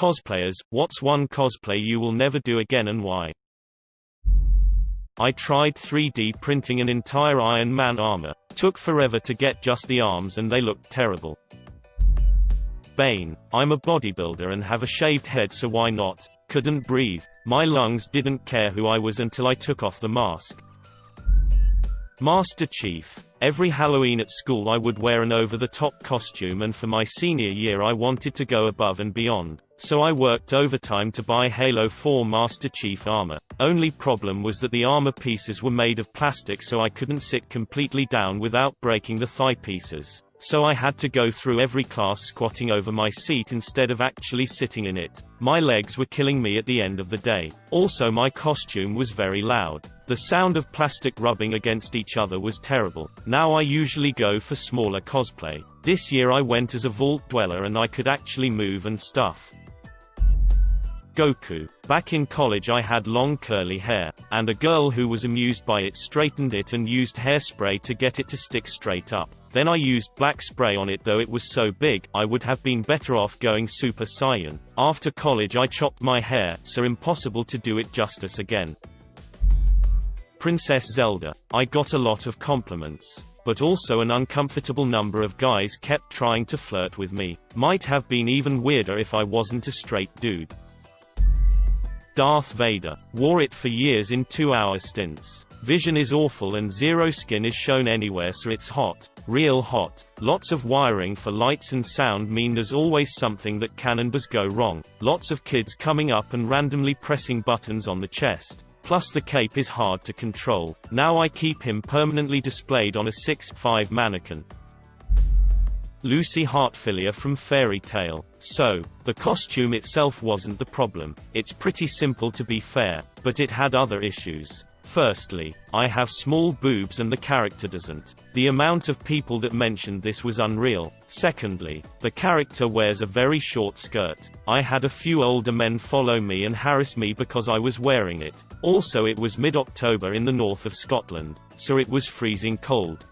Cosplayers, what's one cosplay you will never do again and why? I tried 3D printing an entire Iron Man armor. Took forever to get just the arms and they looked terrible. Bane. I'm a bodybuilder and have a shaved head, so why not? Couldn't breathe. My lungs didn't care who I was until I took off the mask. Master Chief. Every Halloween at school I would wear an over-the-top costume, and for my senior year I wanted to go above and beyond. So I worked overtime to buy Halo 4 Master Chief armor. Only problem was that the armor pieces were made of plastic, so I couldn't sit completely down without breaking the thigh pieces. So I had to go through every class squatting over my seat instead of actually sitting in it. My legs were killing me at the end of the day. Also, my costume was very loud. The sound of plastic rubbing against each other was terrible. Now I usually go for smaller cosplay. This year I went as a vault dweller and I could actually move and stuff. Goku. Back in college I had long curly hair, and a girl who was amused by it straightened it and used hairspray to get it to stick straight up. Then I used black spray on it, though it was so big, I would have been better off going Super Saiyan. After college I chopped my hair, so impossible to do it justice again. Princess Zelda. I got a lot of compliments, but also an uncomfortable number of guys kept trying to flirt with me. Might have been even weirder if I wasn't a straight dude. Darth Vader. Wore it for years in 2-hour stints. Vision is awful and zero skin is shown anywhere, so it's hot. Real hot. Lots of wiring for lights and sound mean there's always something that can and does go wrong. Lots of kids coming up and randomly pressing buttons on the chest. Plus the cape is hard to control. Now I keep him permanently displayed on a 6'5" mannequin. Lucy Heartfilia from Fairy Tail. So, the costume itself wasn't the problem. It's pretty simple, to be fair, but it had other issues. Firstly, I have small boobs and the character doesn't. The amount of people that mentioned this was unreal. Secondly, the character wears a very short skirt. I had a few older men follow me and harass me because I was wearing it. Also, it was mid-October in the north of Scotland, so it was freezing cold.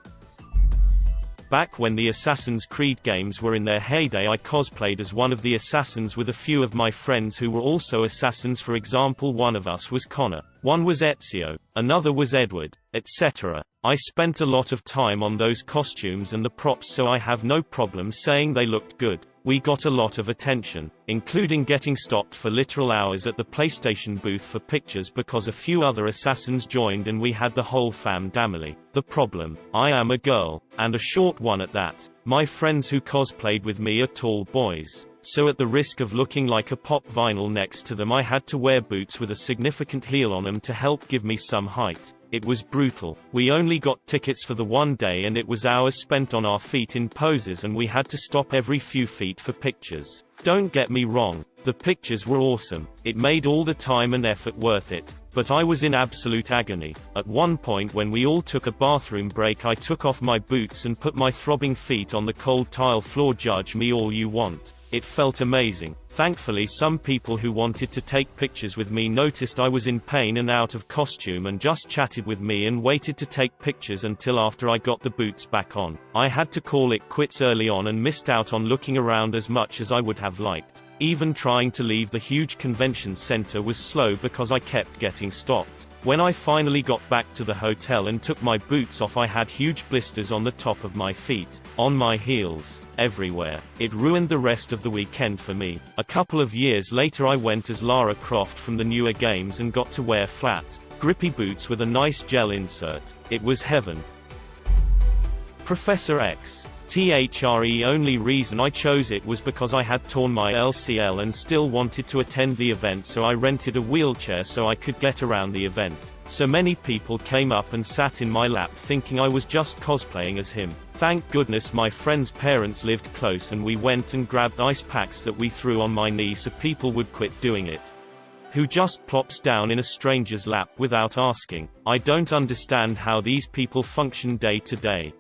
Back when the Assassin's Creed games were in their heyday, I cosplayed as one of the assassins with a few of my friends who were also assassins. For example, one of us was Connor, one was Ezio, another was Edward, etc. I spent a lot of time on those costumes and the props, so I have no problem saying they looked good. We got a lot of attention, including getting stopped for literal hours at the PlayStation booth for pictures because a few other assassins joined and we had the whole fam-damily. The problem? I am a girl, and a short one at that. My friends who cosplayed with me are tall boys. So at the risk of looking like a pop vinyl next to them, I had to wear boots with a significant heel on them to help give me some height. It was brutal. We only got tickets for the one day and it was hours spent on our feet in poses, and we had to stop every few feet for pictures. Don't get me wrong, the pictures were awesome. It made all the time and effort worth it. But I was in absolute agony. At one point when we all took a bathroom break, I took off my boots and put my throbbing feet on the cold tile floor. Judge me all you want. It felt amazing. Thankfully, some people who wanted to take pictures with me noticed I was in pain and out of costume and just chatted with me and waited to take pictures until after I got the boots back on. I had to call it quits early on and missed out on looking around as much as I would have liked. Even trying to leave the huge convention center was slow because I kept getting stopped. When I finally got back to the hotel and took my boots off, I had huge blisters on the top of my feet, on my heels, everywhere. It ruined the rest of the weekend for me. A couple of years later I went as Lara Croft from the newer games and got to wear flat, grippy boots with a nice gel insert. It was heaven. Professor X. THRE. Only reason I chose it was because I had torn my LCL and still wanted to attend the event, so I rented a wheelchair so I could get around the event. So many people came up and sat in my lap thinking I was just cosplaying as him. Thank goodness my friend's parents lived close and we went and grabbed ice packs that we threw on my knee so people would quit doing it. Who just plops down in a stranger's lap without asking? I don't understand how these people function day to day.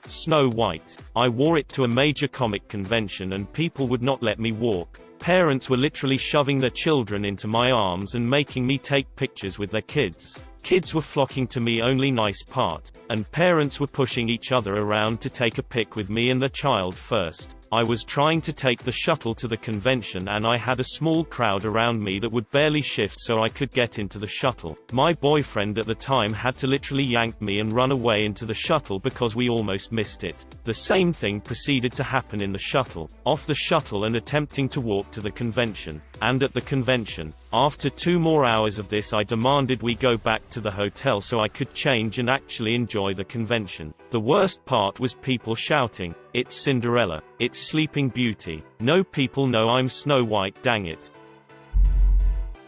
Snow White. I wore it to a major comic convention and people would not let me walk. Parents were literally shoving their children into my arms and making me take pictures with their kids. Kids were flocking to me, only nice part. And parents were pushing each other around to take a pic with me and their child first. I was trying to take the shuttle to the convention and I had a small crowd around me that would barely shift so I could get into the shuttle. My boyfriend at the time had to literally yank me and run away into the shuttle because we almost missed it. The same thing proceeded to happen in the shuttle, off the shuttle and attempting to walk to the convention. And at the convention. After 2 more hours of this I demanded we go back to the hotel so I could change and actually enjoy the convention. The worst part was people shouting, "It's Cinderella. It's Sleeping Beauty. No, people know I'm Snow White, dang it."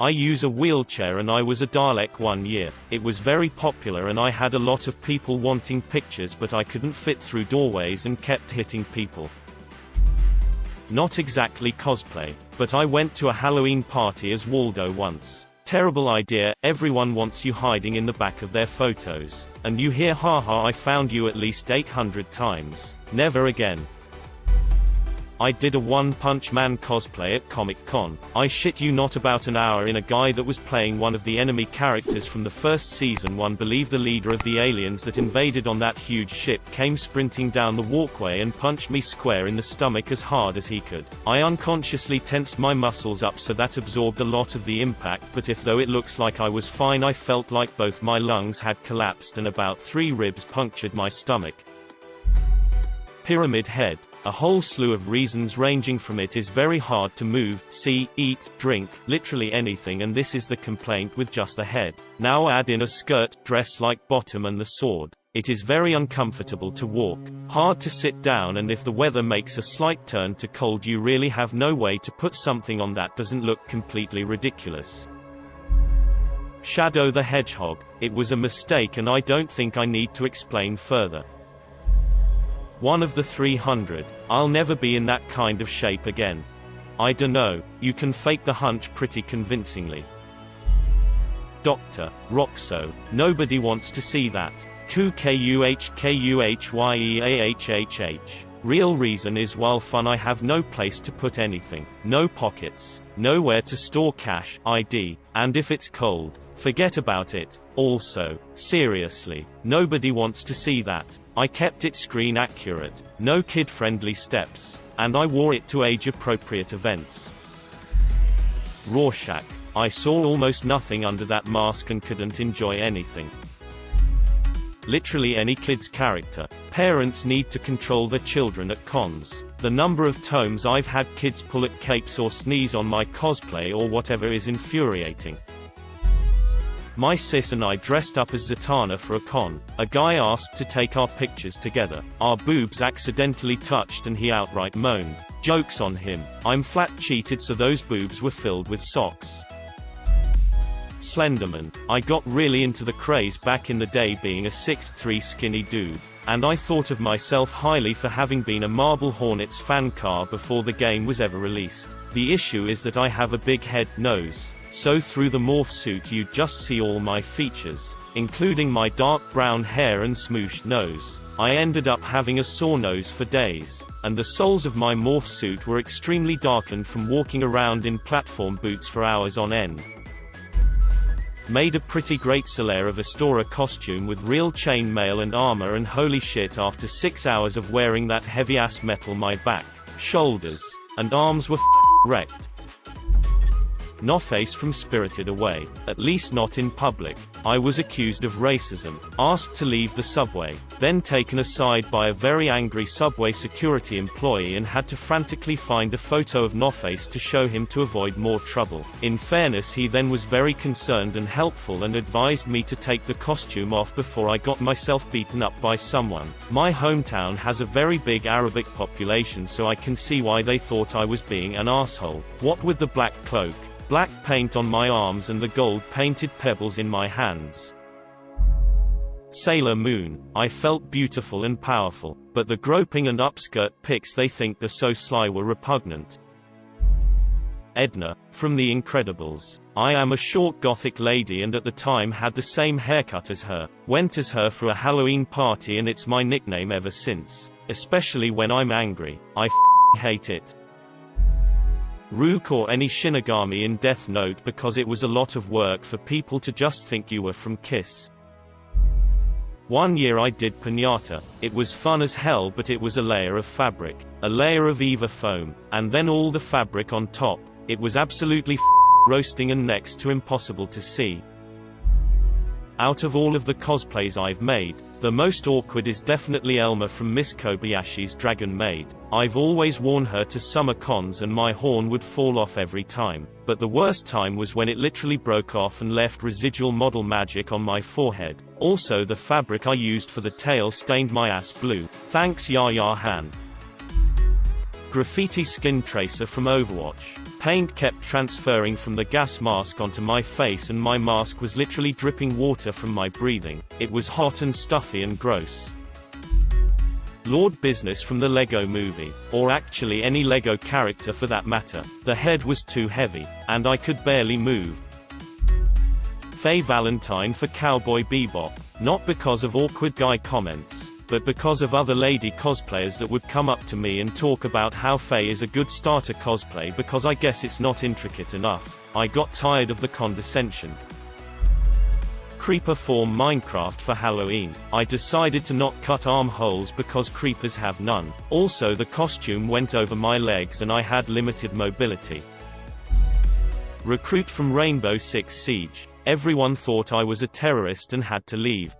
I use a wheelchair and I was a Dalek 1 year. It was very popular and I had a lot of people wanting pictures but I couldn't fit through doorways and kept hitting people. Not exactly cosplay, but I went to a Halloween party as Waldo once. Terrible idea, everyone wants you hiding in the back of their photos. And you hear haha I found you at least 800 times. Never again. I did a One Punch Man cosplay at Comic-Con. I shit you not, about an hour in, a guy that was playing one of the enemy characters from the first season 1, believe the leader of the aliens that invaded on that huge ship, came sprinting down the walkway and punched me square in the stomach as hard as he could. I unconsciously tensed my muscles up so that absorbed a lot of the impact, but if though it looks like I was fine, I felt like both my lungs had collapsed and about 3 ribs punctured my stomach. Pyramid head. A whole slew of reasons, ranging from it is very hard to move, see, eat, drink, literally anything, and this is the complaint with just the head. Now add in a skirt, dress like bottom and the sword. It is very uncomfortable to walk, hard to sit down, and if the weather makes a slight turn to cold you really have no way to put something on that doesn't look completely ridiculous. Shadow the Hedgehog. It was a mistake and I don't think I need to explain further. One of the 300. I'll never be in that kind of shape again. I dunno, you can fake the hunch pretty convincingly. Dr. Roxo. Nobody wants to see that. Kuhkuhyeahhh. Real reason is, while fun, I have no place to put anything. No pockets. Nowhere to store cash, ID, and if it's cold, forget about it. Also, seriously, nobody wants to see that. I kept it screen accurate, no kid-friendly steps, and I wore it to age-appropriate events. Rorschach. I saw almost nothing under that mask and couldn't enjoy anything. Literally any kid's character. Parents need to control their children at cons. The number of times I've had kids pull at capes or sneeze on my cosplay or whatever is infuriating. My sis and I dressed up as Zatanna for a con. A guy asked to take our pictures together. Our boobs accidentally touched and he outright moaned. Joke's on him. I'm flat cheated, so those boobs were filled with socks. Slenderman. I got really into the craze back in the day, being a 6'3" skinny dude. And I thought of myself highly for having been a Marble Hornets fan car before the game was ever released. The issue is that I have a big head, nose. So through the morph suit you'd just see all my features, including my dark brown hair and smooshed nose. I ended up having a sore nose for days, and the soles of my morph suit were extremely darkened from walking around in platform boots for hours on end. Made a pretty great Solaire of Astora costume with real chainmail and armor, and holy shit, after 6 hours of wearing that heavy ass metal, my back, shoulders, and arms were wrecked. No face from Spirited Away. At least not in public. I was accused of racism, asked to leave the subway, then taken aside by a very angry subway security employee and had to frantically find a photo of No-Face to show him to avoid more trouble. In fairness, he then was very concerned and helpful and advised me to take the costume off before I got myself beaten up by someone. My hometown has a very big Arabic population, so I can see why they thought I was being an asshole. What with the black cloak, black paint on my arms and the gold-painted pebbles in my hands. Sailor Moon. I felt beautiful and powerful, but the groping and upskirt pics they think they're so sly were repugnant. Edna, from The Incredibles. I am a short gothic lady and at the time had the same haircut as her. Went as her for a Halloween party and it's my nickname ever since. Especially when I'm angry. I hate it. Rook, or any Shinigami in Death Note, because it was a lot of work for people to just think you were from Kiss. One year I did piñata. It was fun as hell, but it was a layer of fabric, a layer of Eva foam, and then all the fabric on top. It was absolutely roasting and next to impossible to see. Out of all of the cosplays I've made, the most awkward is definitely Elma from Miss Kobayashi's Dragon Maid. I've always worn her to summer cons and my horn would fall off every time. But the worst time was when it literally broke off and left residual model magic on my forehead. Also, the fabric I used for the tail stained my ass blue. Thanks Yaya Han. Graffiti skin tracer from Overwatch. Paint kept transferring from the gas mask onto my face and my mask was literally dripping water from my breathing. It was hot and stuffy and gross. Lord Business from the Lego Movie, or actually any Lego character for that matter. The head was too heavy, and I could barely move. Faye Valentine for Cowboy Bebop, not because of awkward guy comments, but because of other lady cosplayers that would come up to me and talk about how Faye is a good starter cosplay because I guess it's not intricate enough. I got tired of the condescension. Creeper form Minecraft for Halloween. I decided to not cut armholes because creepers have none. Also, the costume went over my legs and I had limited mobility. Recruit from Rainbow Six Siege. Everyone thought I was a terrorist and had to leave.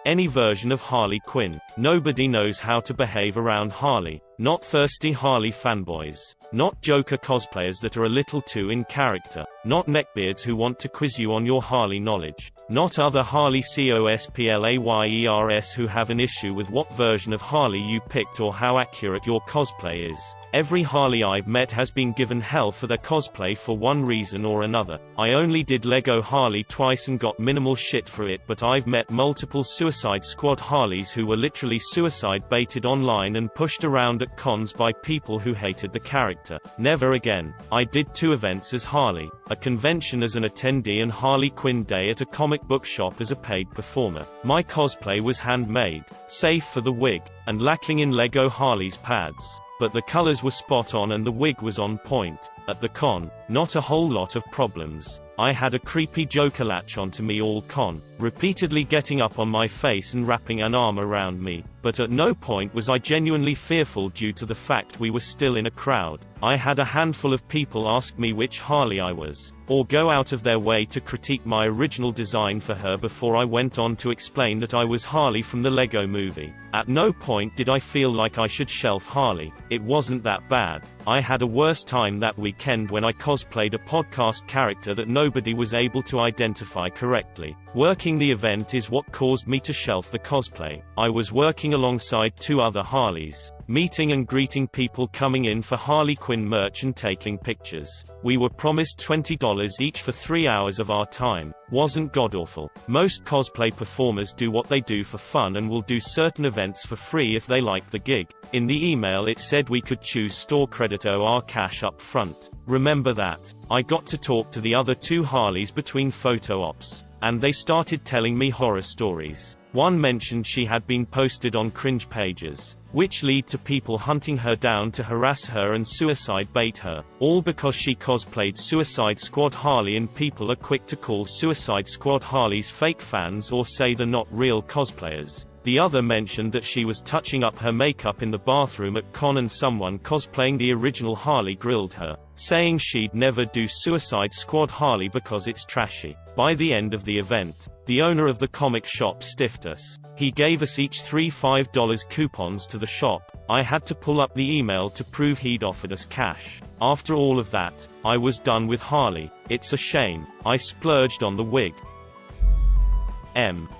Any version of Harley Quinn. Nobody knows how to behave around Harley. Not thirsty Harley fanboys. Not Joker cosplayers that are a little too in character. Not neckbeards who want to quiz you on your Harley knowledge. Not other Harley cosplayers who have an issue with what version of Harley you picked or how accurate your cosplay is. Every Harley I've met has been given hell for their cosplay for one reason or another. I only did Lego Harley twice and got minimal shit for it, but I've met multiple Suicide Squad Harleys who were literally suicide baited online and pushed around at cons by people who hated the character. Never again. I did 2 events as Harley, a convention as an attendee and Harley Quinn Day at a comic book shop as a paid performer. My cosplay was handmade, safe for the wig, and lacking in Lego Harley's pads. But the colors were spot on and the wig was on point. At the con, not a whole lot of problems. I had a creepy Joker latch onto me all con, repeatedly getting up on my face and wrapping an arm around me, but at no point was I genuinely fearful due to the fact we were still in a crowd. I had a handful of people ask me which Harley I was, or go out of their way to critique my original design for her before I went on to explain that I was Harley from the Lego Movie. At no point did I feel like I should shelf Harley. It wasn't that bad. I had a worse time that weekend when I cosplayed a podcast character that nobody was able to identify correctly. Working the event is what caused me to shelf the cosplay. I was working alongside 2 other Harleys, meeting and greeting people coming in for Harley Quinn merch and taking pictures. We were promised $20 each for 3 hours of our time. Wasn't godawful. Most cosplay performers do what they do for fun and will do certain events for free if they like the gig. In the email it said we could choose store credit or cash up front. Remember that. I got to talk to the other 2 Harleys between photo ops, and they started telling me horror stories. One mentioned she had been posted on cringe pages, which lead to people hunting her down to harass her and suicide bait her, all because she cosplayed Suicide Squad Harley, and people are quick to call Suicide Squad Harleys fake fans or say they're not real cosplayers. The other mentioned that she was touching up her makeup in the bathroom at con and someone cosplaying the original Harley grilled her, saying she'd never do Suicide Squad Harley because it's trashy. By the end of the event, the owner of the comic shop stiffed us. He gave us each 3 $5 coupons to the shop. I had to pull up the email to prove he'd offered us cash. After all of that, I was done with Harley. It's a shame. I splurged on the wig.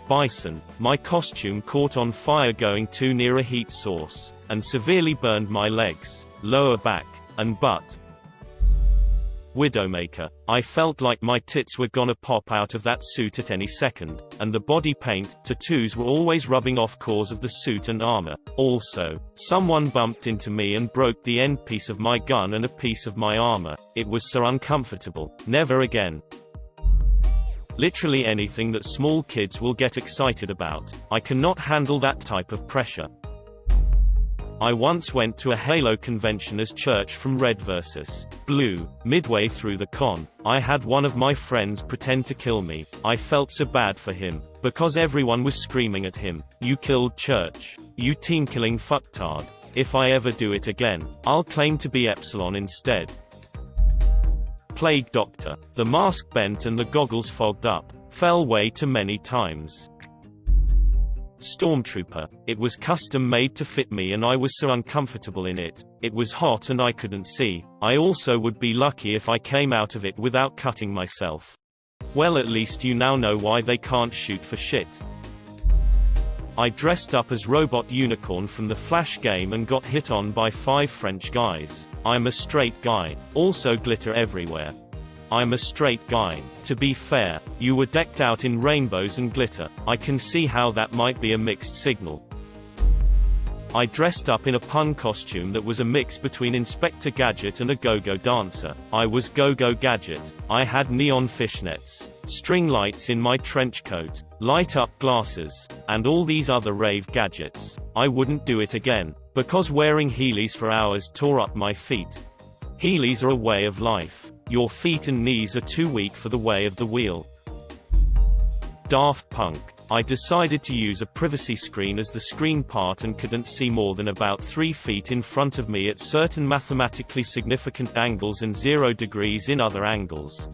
Bison. My costume caught on fire going too near a heat source, and severely burned my legs, lower back, and butt. Widowmaker. I felt like my tits were gonna pop out of that suit at any second, and the body paint, tattoos were always rubbing off cores of the suit and armor. Also, someone bumped into me and broke the end piece of my gun and a piece of my armor. It was so uncomfortable. Never again. Literally anything that small kids will get excited about. I cannot handle that type of pressure. I once went to a Halo convention as Church from Red vs. Blue. Midway through the con, I had one of my friends pretend to kill me. I felt so bad for him, because everyone was screaming at him, "You killed Church. You team-killing fucktard. If I ever do it again, I'll claim to be Epsilon instead." Plague Doctor. The mask bent and the goggles fogged up. Fell way too many times. Stormtrooper. It was custom made to fit me and I was so uncomfortable in it. It was hot and I couldn't see. I also would be lucky if I came out of it without cutting myself. Well, at least you now know why they can't shoot for shit. I dressed up as Robot Unicorn from the Flash game and got hit on by 5 French guys. I'm a straight guy. Also glitter everywhere. I'm a straight guy. To be fair, you were decked out in rainbows and glitter. I can see how that might be a mixed signal. I dressed up in a pun costume that was a mix between Inspector Gadget and a go-go dancer. I was Go-Go Gadget. I had neon fishnets, string lights in my trench coat, light-up glasses, and all these other rave gadgets. I wouldn't do it again, because wearing Heelys for hours tore up my feet. Heelys are a way of life. Your feet and knees are too weak for the way of the wheel. Daft Punk. I decided to use a privacy screen as the screen part and couldn't see more than about 3 feet in front of me at certain mathematically significant angles and 0 degrees in other angles.